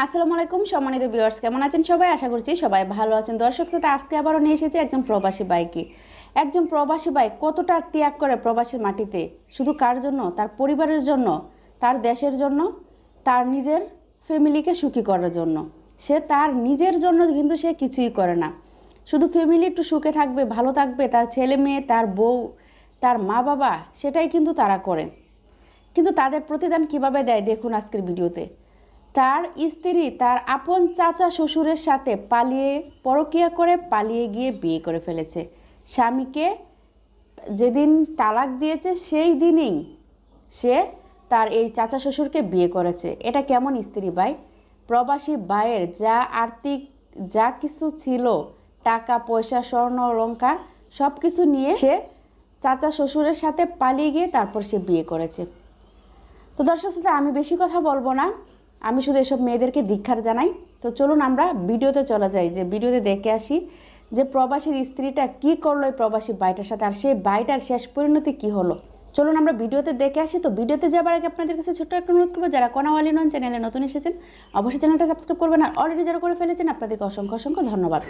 আসসালামু আলাইকুম সম্মানিত ভিউয়ার্স, কেমন আছেন সবাই? আশা করছি সবাই ভালো আছেন। দর্শক শ্রোতা, আজকে আবারও নিয়ে এসেছি একজন প্রবাসী ভাইকে। একজন প্রবাসী ভাই কতটা ত্যাগ করে প্রবাসীর মাটিতে, শুধু কার জন্য? তার পরিবারের জন্য, তার দেশের জন্য, তার নিজের ফ্যামিলিকে সুখী করার জন্য। সে তার নিজের জন্য কিন্তু সে কিছুই করে না, শুধু ফ্যামিলি একটু সুখে থাকবে, ভালো থাকবে, তার ছেলে মেয়ে, তার বউ, তার মা বাবা, সেটাই কিন্তু তারা করে। কিন্তু তাদের প্রতিদান কিভাবে দেয় দেখুন আজকের ভিডিওতে। তার স্ত্রী তার আপন চাচা শ্বশুরের সাথে পালিয়ে পরকীয়া করে পালিয়ে গিয়ে বিয়ে করে ফেলেছে। স্বামীকে যেদিন তালাক দিয়েছে সেই দিনেই সে তার এই চাচা শ্বশুরকে বিয়ে করেছে। এটা কেমন স্ত্রী ভাই? প্রবাসী ভাইয়ের যা আর্থিক যা কিছু ছিল, টাকা পয়সা স্বর্ণ অলংকার সব কিছু নিয়ে সে চাচা শ্বশুরের সাথে পালিয়ে গিয়ে তারপর সে বিয়ে করেছে। তো দর্শক শ্রোতা, আমি বেশি কথা বলবো না, আমি শুধু এসব মেয়েদেরকে ধিক্কার জানাই। তো চলুন আমরা ভিডিওতে চলে যাই, যে ভিডিওতে দেখে আসি যে প্রবাসীর স্ত্রীটা কি করলো এই প্রবাসী ভাইটার সাথে, আর সেই ভাইটার শেষ পরিণতি কি হলো। চলুন আমরা ভিডিওতে দেখে আসি। তো ভিডিওতে যাবার আগে আপনাদের কাছে ছোট্ট একটা অনুরোধ করবো, যারা কোনাওয়ালি নন, চ্যানেলে নতুন এসেছেন অবশ্যই চ্যানেলটা সাবস্ক্রাইব করবেন, আর অলরেডি যারা করে ফেলেছেন আপনাদেরকে অসংখ্য অসংখ্য ধন্যবাদ।